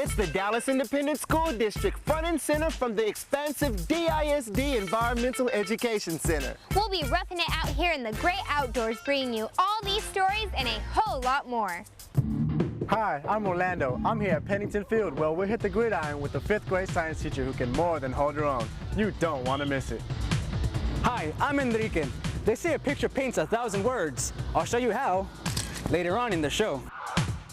It's the Dallas Independent School District, front and center from the expansive DISD Environmental Education Center. We'll be roughing it out here in the great outdoors, bringing you all these stories and a whole lot more. Hi, I'm Orlando. I'm here at Pennington Field, where we'll hit the gridiron with a 5th grade science teacher who can more than hold her own. You don't want to miss it. Hi, I'm Enrique. They say a picture paints 1,000 words. I'll show you how later on in the show.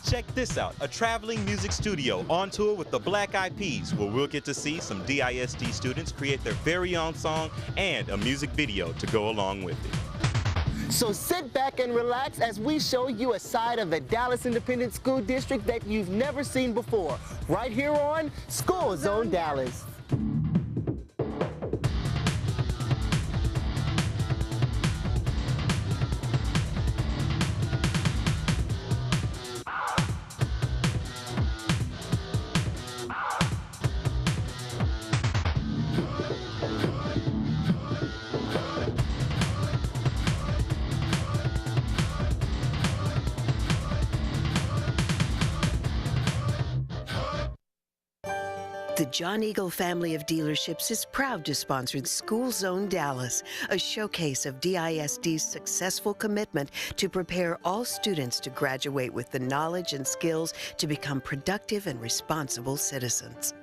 Check this out, a traveling music studio on tour with the Black Eyed Peas, where we'll get to see some DISD students create their very own song and a music video to go along with it. So sit back and relax as we show you a side of the Dallas Independent School District that you've never seen before, right here on School Zone Dallas. The John Eagle family of dealerships is proud to sponsor School Zone Dallas, a showcase of DISD's successful commitment to prepare all students to graduate with the knowledge and skills to become productive and responsible citizens.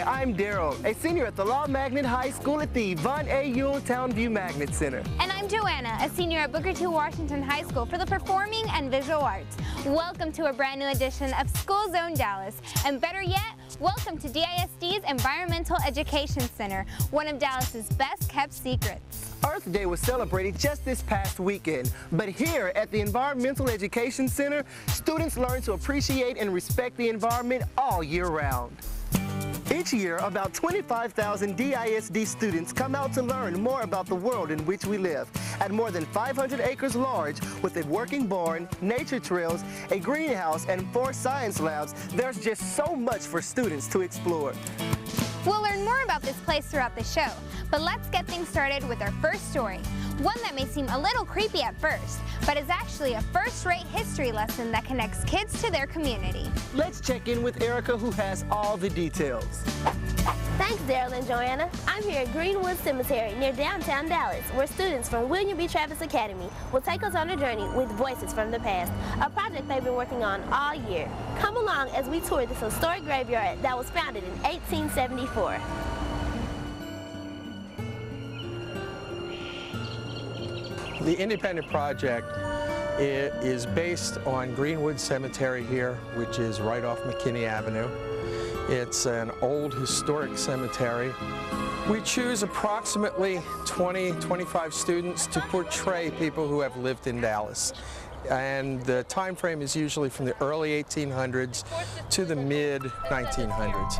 I'm Darrell, a senior at the Law Magnet High School at the Yvonne A. Ewell Townview Magnet Center. And I'm Joanna, a senior at Booker T. Washington High School for the Performing and Visual Arts. Welcome to a brand new edition of School Zone Dallas. And better yet, welcome to DISD's Environmental Education Center, one of Dallas's best kept secrets. Earth Day was celebrated just this past weekend, but here at the Environmental Education Center, students learn to appreciate and respect the environment all year round. Each year, about 25,000 DISD students come out to learn more about the world in which we live. At more than 500 acres large, with a working barn, nature trails, a greenhouse, and 4 science labs, there's just so much for students to explore. We'll learn more about this place throughout the show, but let's get things started with our first story. One that may seem a little creepy at first, but is actually a first-rate history lesson that connects kids to their community. Let's check in with Erica, who has all the details. Thanks, Darrell and Joanna. I'm here at Greenwood Cemetery near downtown Dallas, where students from William B. Travis Academy will take us on a journey with Voices from the Past, a project they've been working on all year. Come along as we tour this historic graveyard that was founded in 1874. The Independent Project is based on Greenwood Cemetery here, which is right off McKinney Avenue. It's an old historic cemetery. We choose approximately 20-25 students to portray people who have lived in Dallas. And the time frame is usually from the early 1800s to the mid 1900s.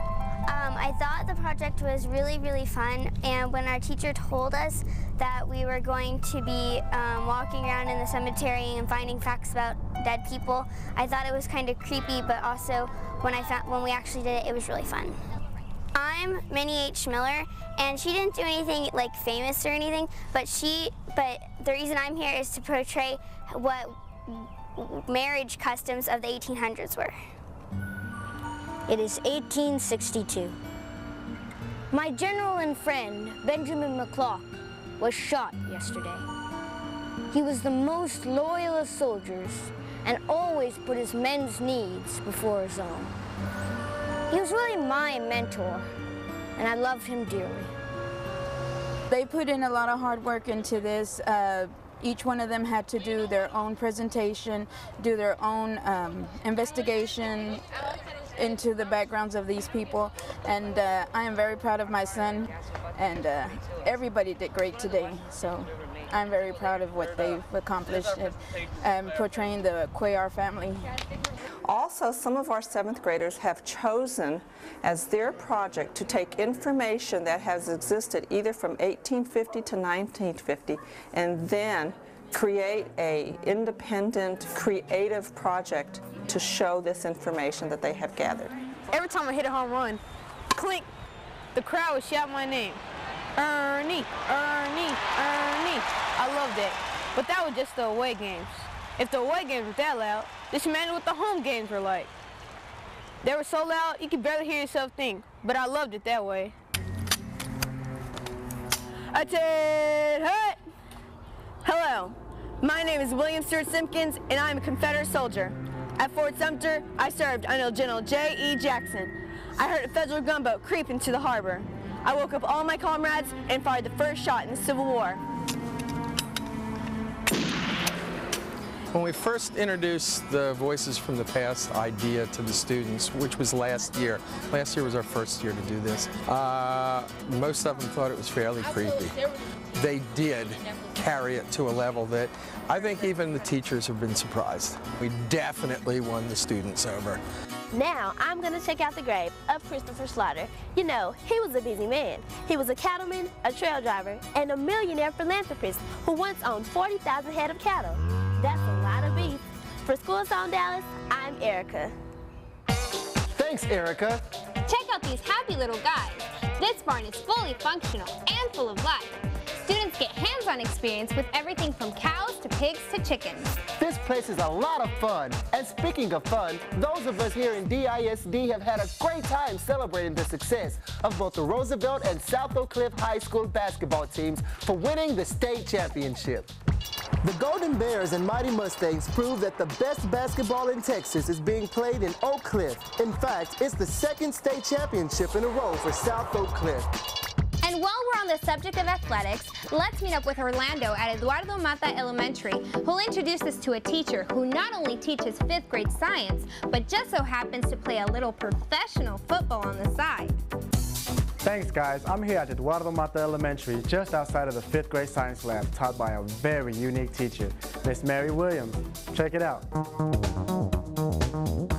I thought the project was really, really fun, and when our teacher told us that we were going to be walking around in the cemetery and finding facts about dead people, I thought it was kind of creepy, but also when we actually did it, it was really fun. I'm Minnie H. Miller, and she didn't do anything like famous or anything, but the reason I'm here is to portray what marriage customs of the 1800s were. It is 1862. My general and friend, Benjamin McClock, was shot yesterday. He was the most loyal of soldiers and always put his men's needs before his own. He was really my mentor, and I loved him dearly. They put in a lot of hard work into this. Each one of them had to do their own presentation, do their own investigation into the backgrounds of these people, and I am very proud of my son, and everybody did great today, so I'm very proud of what they've accomplished portraying the Cuellar family. Also, some of our 7th graders have chosen as their project to take information that has existed either from 1850 to 1950 and then create an independent, creative project to show this information that they have gathered. Every time I hit a home run, clink, the crowd would shout my name. Ernie, Ernie, Ernie. I loved it. But that was just the away games. If the away games were that loud, just imagine what the home games were like. They were so loud, you could barely hear yourself think. But I loved it that way. Hello, my name is William Stewart Simpkins, and I'm a Confederate soldier. At Fort Sumter, I served under General J.E. Jackson. I heard a federal gunboat creep into the harbor. I woke up all my comrades and fired the first shot in the Civil War. When we first introduced the Voices from the Past idea to the students, which was last year was our first year to do this, most of them thought it was fairly creepy. They did carry it to a level that I think even the teachers have been surprised. We definitely won the students over. Now, I'm going to check out the grave of Christopher Slaughter. You know, he was a busy man. He was a cattleman, a trail driver, and a millionaire philanthropist who once owned 40,000 head of cattle. That's a lot of beef. For School Zone Dallas, I'm Erica. Thanks, Erica. Check out these happy little guys. This barn is fully functional and full of life. Students get hands-on experience with everything from cows to pigs to chickens. This place is a lot of fun. And speaking of fun, those of us here in DISD have had a great time celebrating the success of both the Roosevelt and South Oak Cliff High School basketball teams for winning the state championship. The Golden Bears and Mighty Mustangs prove that the best basketball in Texas is being played in Oak Cliff. In fact, it's the second state championship in a row for South Oak Cliff. And while we're on the subject of athletics, let's meet up with Orlando at Eduardo Mata Elementary, who'll introduce us to a teacher who not only teaches 5th grade science, but just so happens to play a little professional football on the side. Thanks, guys. I'm here at Eduardo Mata Elementary, just outside of the 5th grade science lab, taught by a very unique teacher, Miss Mary Williams. Check it out.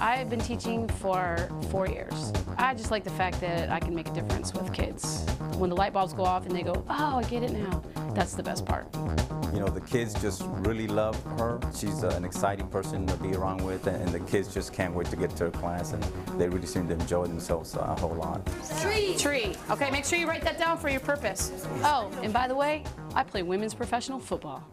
I've been teaching for 4 years. I just like the fact that I can make a difference with kids. When the light bulbs go off and they go, oh, I get it now, that's the best part. You know, the kids just really love her. She's an exciting person to be around with, and the kids just can't wait to get to her class, and they really seem to enjoy themselves a whole lot. Tree. Okay, make sure you write that down for your purpose. Oh, and by the way, I play women's professional football.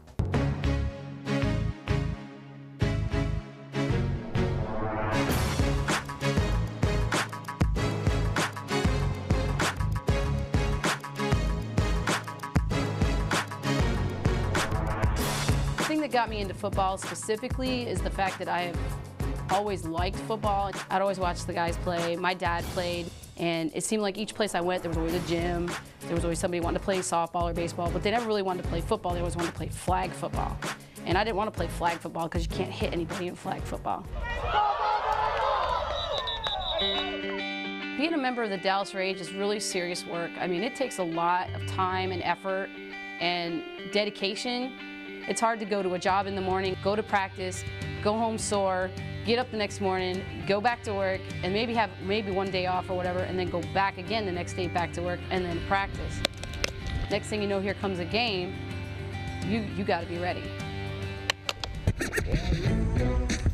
The thing that got me into football specifically is the fact that I have always liked football. I'd always watch the guys play. My dad played, and it seemed like each place I went, there was always a gym. There was always somebody wanting to play softball or baseball, but they never really wanted to play football. They always wanted to play flag football. And I didn't want to play flag football because you can't hit anybody in flag football. Being a member of the Dallas Rage is really serious work. I mean, it takes a lot of time and effort and dedication. It's hard to go to a job in the morning, go to practice, go home sore, get up the next morning, go back to work, and maybe have one day off or whatever, and then go back again the next day back to work, and then practice. Next thing you know, here comes a game. You got to be ready.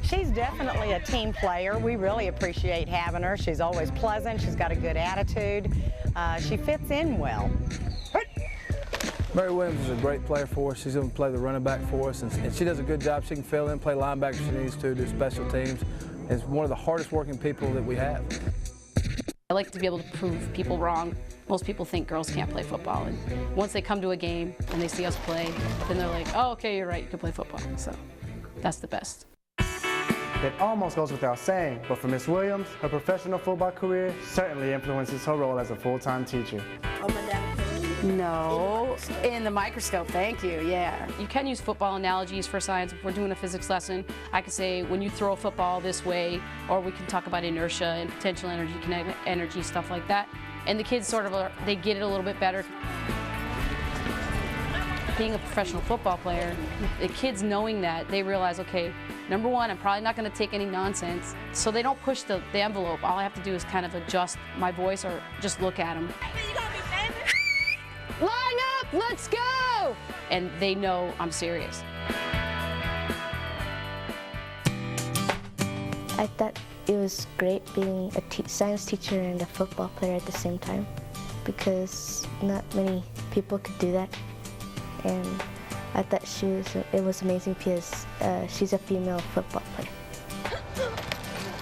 She's definitely a team player. We really appreciate having her. She's always pleasant. She's got a good attitude. She fits in well. Mary Williams is a great player for us. She's going to play the running back for us, and she does a good job. She can fill in, play linebacker if she needs to, do special teams. It's one of the hardest working people that we have. I like to be able to prove people wrong. Most people think girls can't play football, and once they come to a game and they see us play, then they're like, oh, okay, you're right, you can play football. So that's the best. It almost goes without saying, but for Miss Williams, her professional football career certainly influences her role as a full-time teacher. No, in the microscope, thank you, yeah. You can use football analogies for science. If we're doing a physics lesson, I could say when you throw a football this way, or we can talk about inertia and potential energy, kinetic energy, stuff like that. And the kids sort of, they get it a little bit better. Being a professional football player, the kids knowing that, they realize, okay, number one, I'm probably not going to take any nonsense. So they don't push the envelope. All I have to do is kind of adjust my voice or just look at them. Line up, let's go! And they know I'm serious. I thought it was great being a science teacher and a football player at the same time. because not many people could do that. And I thought it was amazing because she's a female football player.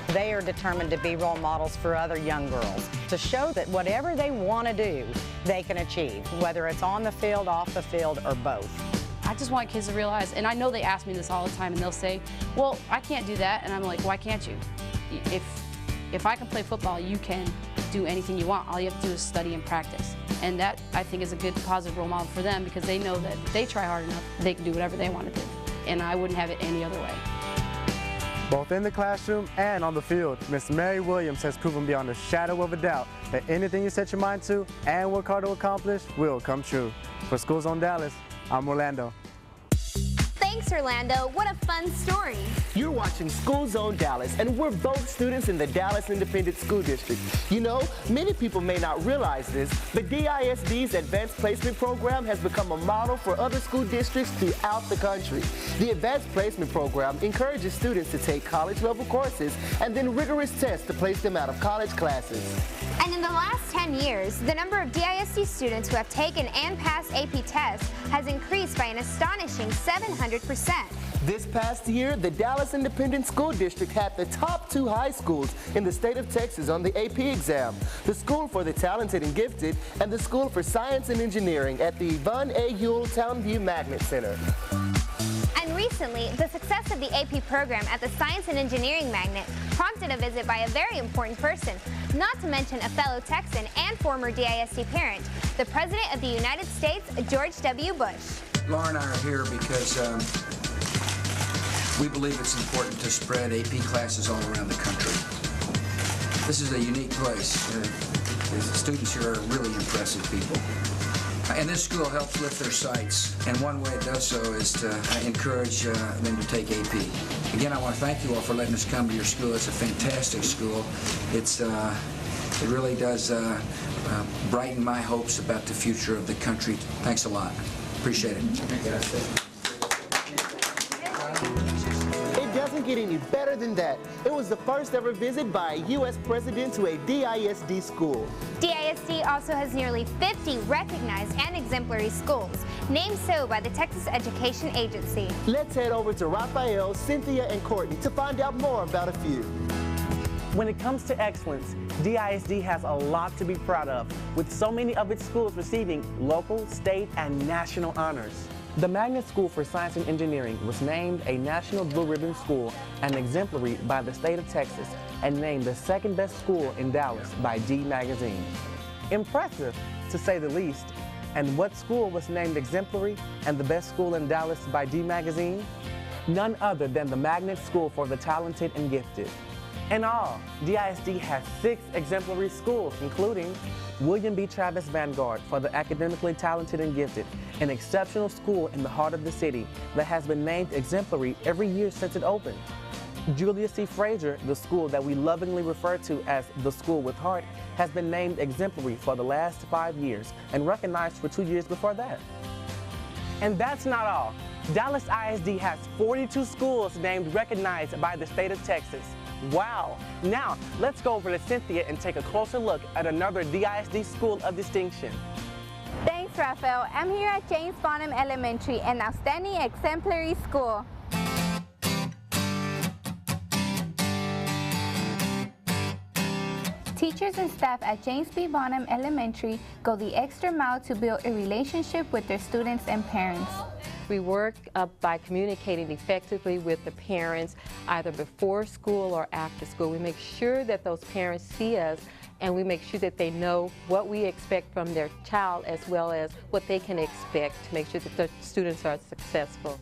They are determined to be role models for other young girls, to show that whatever they want to do, they can achieve, whether it's on the field, off the field, or both. I just want kids to realize, and I know they ask me this all the time, and they'll say, well, I can't do that, and I'm like, why can't you? If I can play football, you can do anything you want. All you have to do is study and practice. And that, I think, is a good positive role model for them, because they know that if they try hard enough, they can do whatever they want to do. And I wouldn't have it any other way. Both in the classroom and on the field, Miss Mary Williams has proven beyond a shadow of a doubt that anything you set your mind to and work hard to accomplish will come true. For School Zone Dallas, I'm Orlando. Thanks, Orlando. What a fun story. You're watching School Zone Dallas, and we're both students in the Dallas Independent School District. You know, many people may not realize this, but DISD's Advanced Placement Program has become a model for other school districts throughout the country. The Advanced Placement Program encourages students to take college-level courses and then rigorous tests to place them out of college classes. And in the last 10 years, the number of DISD students who have taken and passed AP tests has increased by an astonishing 700%. This past year, the Dallas Independent School District had the top 2 high schools in the state of Texas on the AP exam, the School for the Talented and Gifted and the School for Science and Engineering at the Yvonne A. Ewell Townview Magnet Center. And recently, the success of the AP program at the Science and Engineering Magnet prompted a visit by a very important person, not to mention a fellow Texan and former DISD parent, the President of the United States, George W. Bush. Laura and I are here because we believe it's important to spread AP classes all around the country. This is a unique place. The students here are really impressive people. And this school helps lift their sights, and one way it does so is to encourage them to take AP. Again, I want to thank you all for letting us come to your school. It's a fantastic school. It really does brighten my hopes about the future of the country. Thanks a lot. Appreciate it. It doesn't get any better than that. It was the first ever visit by a U.S. president to a DISD school. DISD also has nearly 50 recognized and exemplary schools, named so by the Texas Education Agency. Let's head over to Rafael, Cynthia, and Courtney to find out more about a few. When it comes to excellence, DISD has a lot to be proud of, with so many of its schools receiving local, state, and national honors. The Magnet School for Science and Engineering was named a National Blue Ribbon School and exemplary by the state of Texas, and named the second best school in Dallas by D Magazine. Impressive, to say the least. And what school was named exemplary and the best school in Dallas by D Magazine? None other than the Magnet School for the Talented and Gifted. In all, DISD has 6 exemplary schools, including William B. Travis Vanguard for the academically talented and gifted, an exceptional school in the heart of the city that has been named exemplary every year since it opened. Julius C. Frazier, the school that we lovingly refer to as the School with Heart, has been named exemplary for the last 5 years and recognized for 2 years before that. And that's not all. Dallas ISD has 42 schools named recognized by the state of Texas. Wow! Now, let's go over to Cynthia and take a closer look at another DISD school of distinction. Thanks, Rafael. I'm here at James Bonham Elementary, an outstanding exemplary school. Teachers and staff at James B. Bonham Elementary go the extra mile to build a relationship with their students and parents. We work by communicating effectively with the parents either before school or after school. We make sure that those parents see us, and we make sure that they know what we expect from their child as well as what they can expect to make sure that the students are successful.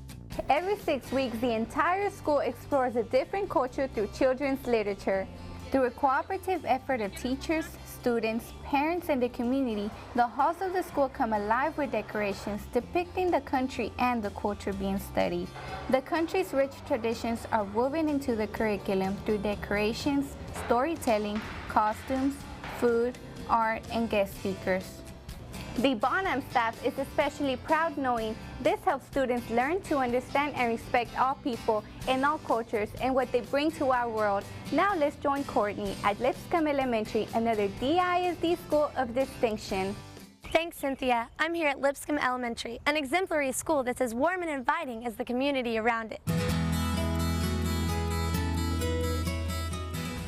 Every 6 weeks, the entire school explores a different culture through children's literature. Through a cooperative effort of teachers, students, parents, and the community, the halls of the school come alive with decorations depicting the country and the culture being studied. The country's rich traditions are woven into the curriculum through decorations, storytelling, costumes, food, art, and guest speakers. The Bonham staff is especially proud knowing this helps students learn to understand and respect all people and all cultures and what they bring to our world. Now let's join Courtney at Lipscomb Elementary, another DISD school of distinction. Thanks, Cynthia. I'm here at Lipscomb Elementary, an exemplary school that's as warm and inviting as the community around it.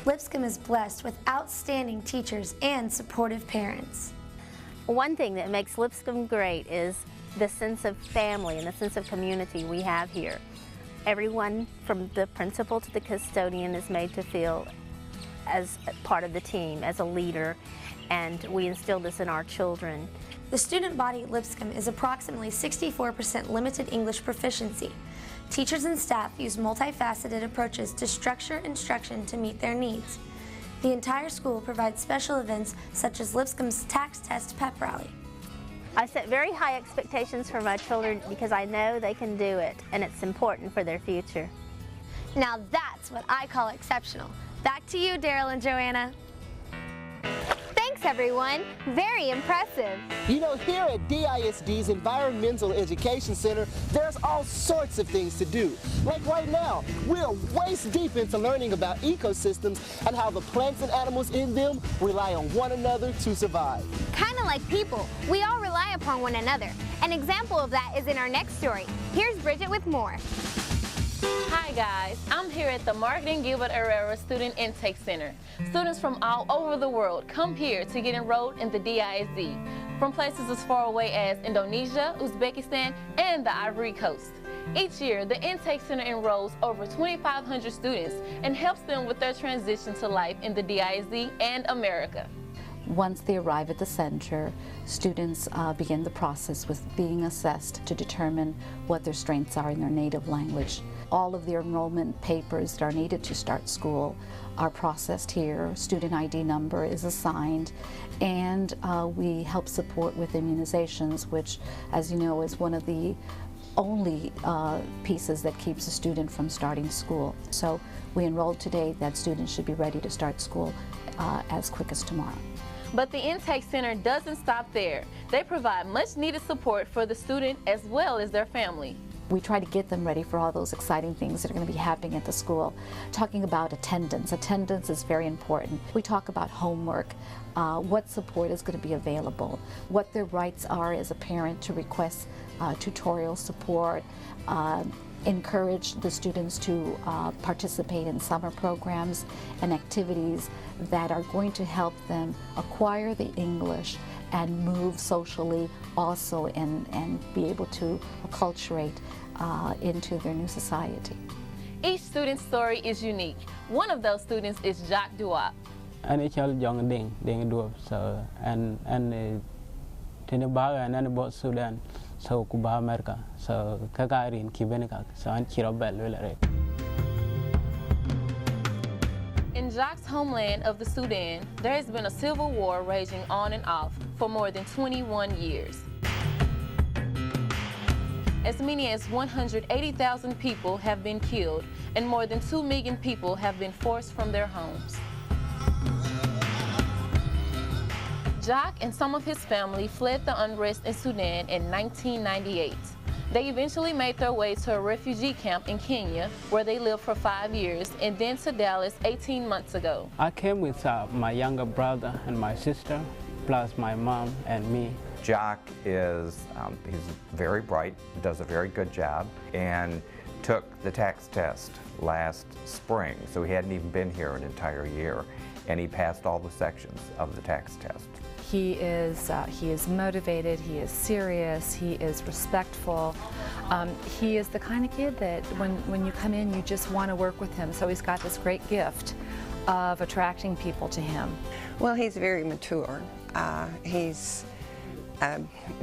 Lipscomb is blessed with outstanding teachers and supportive parents. One thing that makes Lipscomb great is the sense of family and the sense of community we have here. Everyone from the principal to the custodian is made to feel as part of the team, as a leader, and we instill this in our children. The student body at Lipscomb is approximately 64% limited English proficiency. Teachers and staff use multifaceted approaches to structure instruction to meet their needs. The entire school provides special events such as Lipscomb's Tax Test Pep Rally. I set very high expectations for my children because I know they can do it, and it's important for their future. Now that's what I call exceptional. Back to you, Darrell and Joanna. Thanks, everyone. Very impressive. You know, here at DISD's Environmental Education Center, there's all sorts of things to do. Like right now, we're waist deep into learning about ecosystems and how the plants and animals in them rely on one another to survive. Kind of like people, we all rely upon one another. An example of that is in our next story. Here's Bridgette with more. Hi guys, I'm here at the Martin Gilbert Guerrero Student Intake Center. Students from all over the world come here to get enrolled in the DISD, from places as far away as Indonesia, Uzbekistan, and the Ivory Coast. Each year, the Intake Center enrolls over 2,500 students and helps them with their transition to life in the DISD and America. Once they arrive at the center, students begin the process with being assessed to determine what their strengths are in their native language. All of their enrollment papers that are needed to start school are processed here. Student ID number is assigned, and we help support with immunizations, which, as you know, is one of the only pieces that keeps a student from starting school. So we enrolled today that students should be ready to start school as quick as tomorrow. But the Intake Center doesn't stop there. They provide much needed support for the student as well as their family. We try to get them ready for all those exciting things that are going to be happening at the school. Talking about attendance. Attendance is very important. We talk about homework, what support is going to be available, what their rights are as a parent to request tutorial support, encourage the students to participate in summer programs and activities that are going to help them acquire the English and move socially also and be able to acculturate into their new society. Each student's story is unique. One of those students is Jacques Duop. Anh chal jong ding duop so and tinibaga and about Sudan so Cuba America so kagarin kibenika so an kirobel wilare. In Jacques' homeland of the Sudan, there has been a civil war raging on and off for more than 21 years. As many as 180,000 people have been killed, and more than 2 million people have been forced from their homes. Jacques and some of his family fled the unrest in Sudan in 1998. They eventually made their way to a refugee camp in Kenya, where they lived for 5 years, and then to Dallas 18 months ago. I came with my younger brother and my sister, plus my mom and me. Jacques is he's very bright, does a very good job, and took the tax test last spring, so he hadn't even been here an entire year, and he passed all the sections of the tax test. He is motivated, he is serious, he is respectful. He is the kind of kid that when you come in, you just want to work with him, so he's got this great gift of attracting people to him. Well, he's very mature. He's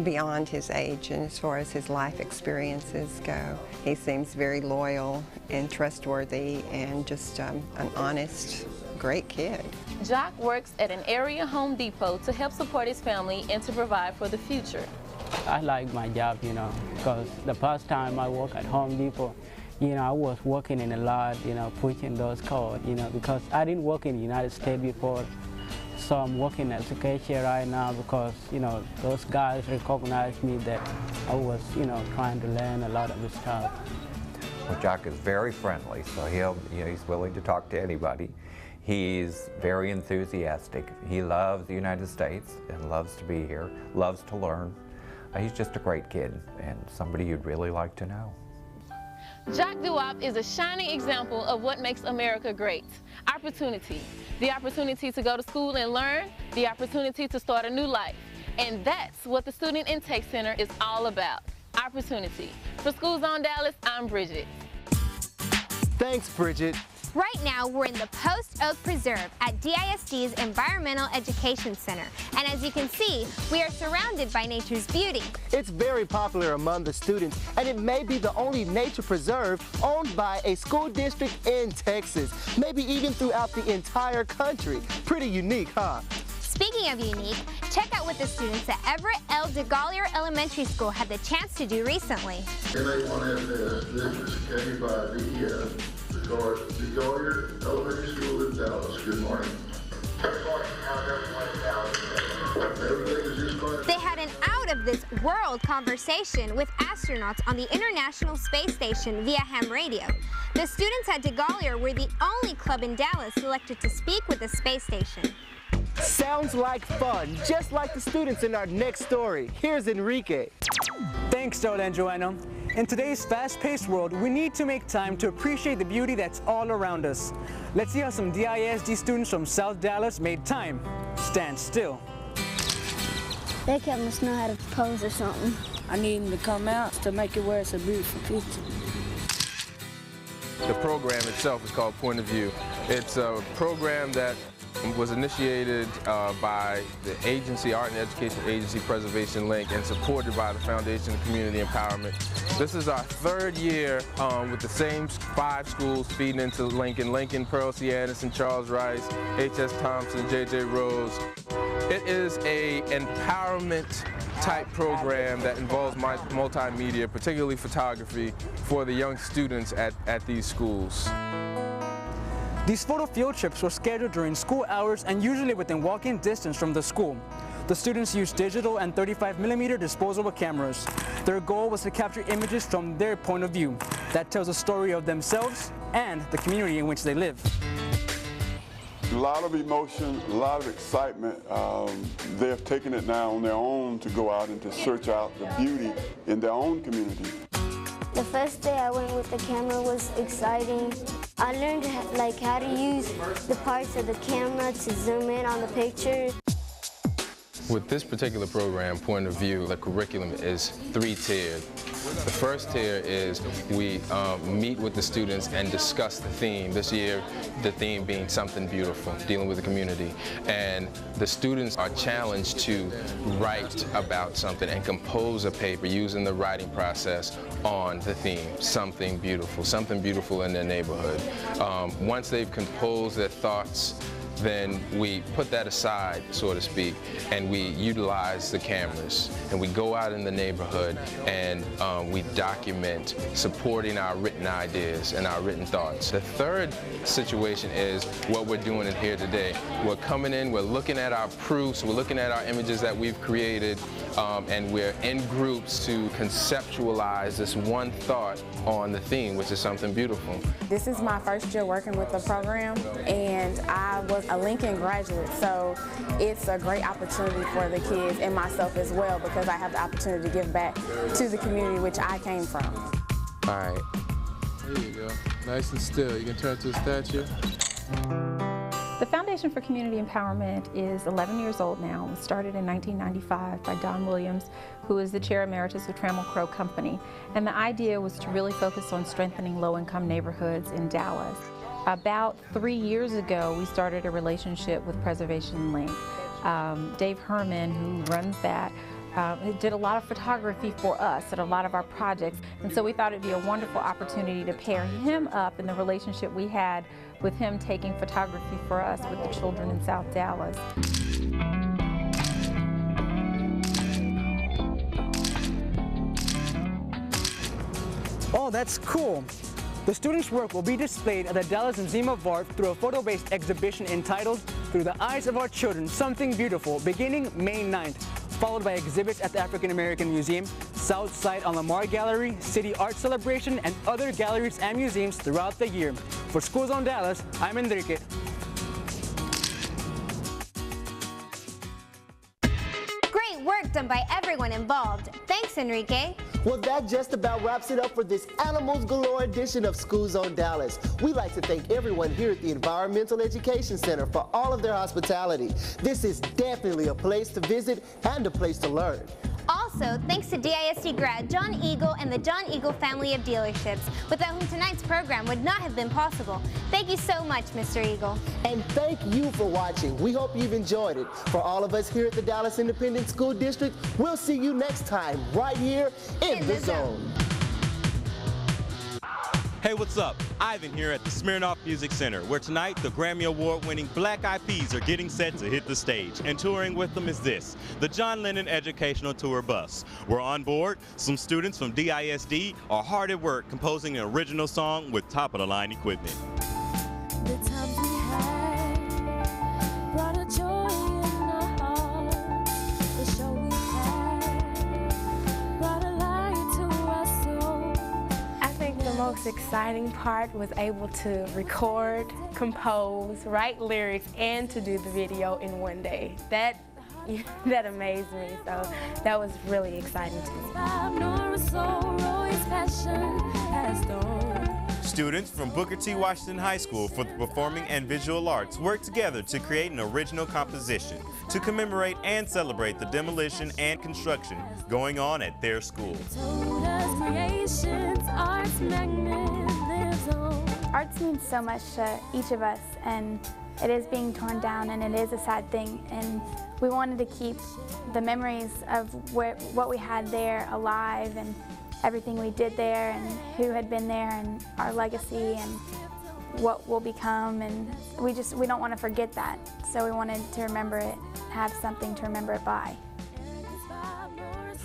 beyond his age, and as far as his life experiences go, he seems very loyal and trustworthy and just an honest, great kid. Jacques works at an area Home Depot to help support his family and to provide for the future. I like my job, you know, because the first time I worked at Home Depot, you know, I was working in a lot, you know, pushing those codes, you know, because I didn't work in the United States before. So I'm working as a cashier right now because, you know, those guys recognized me that I was, you know, trying to learn a lot of this stuff. Well, Jock is very friendly, so he's willing to talk to anybody. He's very enthusiastic. He loves the United States and loves to be here, loves to learn. He's just a great kid and somebody you'd really like to know. Jock Duop is a shining example of what makes America great. Opportunity. The opportunity to go to school and learn, the opportunity to start a new life. And that's what the Student Intake Center is all about. Opportunity. For School Zone Dallas, I'm Bridgette. Thanks, Bridgette. Right now, we're in the Post Oak Preserve at DISD's Environmental Education Center. And as you can see, we are surrounded by nature's beauty. It's very popular among the students, and it may be the only nature preserve owned by a school district in Texas, maybe even throughout the entire country. Pretty unique, huh? Speaking of unique, check out what the students at Everett L. DeGollier Elementary School had the chance to do recently. MA1FS, this is carried by DeGollier Elementary School in Dallas. Good morning. Good morning. How's everyone in Dallas? Everything is just fine. They had an out-of-this-world conversation with astronauts on the International Space Station via ham radio. The students at DeGollier were the only club in Dallas selected to speak with the space station. Sounds like fun, just like the students in our next story. Here's Enrique. Thanks, Darrell and Joanna. In today's fast-paced world, we need to make time to appreciate the beauty that's all around us. Let's see how some DISD students from South Dallas made time stand still. That cat must know how to pose or something. I need him to come out to make it where it's a beautiful picture. The program itself is called Point of View. It's a program that was initiated by the agency, Art and Education Agency Preservation Link, and supported by the Foundation of Community Empowerment. This is our third year with the same 5 schools feeding into Lincoln, Pearl C. Anderson, Charles Rice, H.S. Thompson, J.J. Rose. It is a empowerment type program that involves multimedia, particularly photography, for the young students at these schools. These photo field trips were scheduled during school hours and usually within walking distance from the school. The students used digital and 35mm disposable cameras. Their goal was to capture images from their point of view that tells a story of themselves and the community in which they live. A lot of emotion, a lot of excitement. They have taken it now on their own to go out and to search out the beauty in their own community. The first day I went with the camera was exciting. I learned how to use the parts of the camera to zoom in on the picture. With this particular program, Point of View, the curriculum is 3-tiered. The first tier is we meet with the students and discuss the theme. This year, the theme being something beautiful, dealing with the community. And the students are challenged to write about something and compose a paper using the writing process on the theme, something beautiful in their neighborhood. Once they've composed their thoughts, then we put that aside, so to speak, and we utilize the cameras. And we go out in the neighborhood and we document supporting our written ideas and our written thoughts. The third situation is what we're doing in here today. We're coming in, we're looking at our proofs, we're looking at our images that we've created, and we're in groups to conceptualize this one thought on the theme, which is something beautiful. This is my first year working with the program, and I was a Lincoln graduate, so it's a great opportunity for the kids and myself as well, because I have the opportunity to give back to the community which I came from. All right. There you go. Nice and still. You can turn to a statue. The Foundation for Community Empowerment is 11 years old now. It was started in 1995 by Don Williams, who is the Chair Emeritus of Trammell Crow Company. And the idea was to really focus on strengthening low-income neighborhoods in Dallas. About 3 years ago, we started a relationship with Preservation Link. Dave Herman, who runs that, did a lot of photography for us at a lot of our projects. And so we thought it'd be a wonderful opportunity to pair him up in the relationship we had with him taking photography for us with the children in South Dallas. Oh, that's cool. The students' work will be displayed at the Dallas Museum of Art through a photo-based exhibition entitled Through the Eyes of Our Children, Something Beautiful, beginning May 9th, followed by exhibits at the African American Museum, South Side on Lamar Gallery, City Art Celebration, and other galleries and museums throughout the year. For School Zone Dallas, I'm Enrique. Great work done by everyone involved. Thanks, Enrique. Well, that just about wraps it up for this Animals Galore edition of School Zone Dallas. We'd like to thank everyone here at the Environmental Education Center for all of their hospitality. This is definitely a place to visit and a place to learn. Also, thanks to DISD grad John Eagle and the John Eagle family of dealerships, without whom tonight's program would not have been possible. Thank you so much, Mr. Eagle. And thank you for watching. We hope you've enjoyed it. For all of us here at the Dallas Independent School District, we'll see you next time right here in the Zone. Hey, what's up? Ivan here at the Smirnoff Music Center, where tonight the Grammy Award-winning Black Eyed Peas are getting set to hit the stage. And touring with them is this, the John Lennon Educational Tour Bus. We're on board. Some students from DISD are hard at work composing an original song with top-of-the-line equipment. The times we had brought a joy in our heart. The show we had brought a light to our soul. I think the most exciting part was able to record, compose, write lyrics, and to do the video in one day. That amazed me, so that was really exciting to me. Students from Booker T. Washington High School for the Performing and Visual Arts worked together to create an original composition to commemorate and celebrate the demolition and construction going on at their school. Arts means so much to each of us, and it is being torn down, and it is a sad thing, and we wanted to keep the memories of what we had there alive, and everything we did there, and who had been there, and our legacy, and what will become, and we don't want to forget that, so we wanted to remember it, have something to remember it by.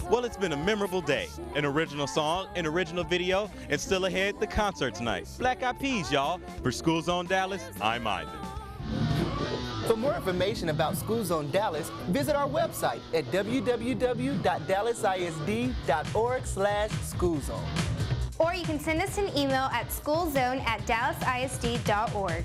Well, it's been a memorable day. An original song, an original video, and still ahead, the concert tonight. Black Eyed Peas, y'all. For School Zone Dallas, I'm Ivan. For more information about School Zone Dallas, visit our website at www.dallasisd.org/schoolzone. Or you can send us an email at schoolzone@dallasisd.org.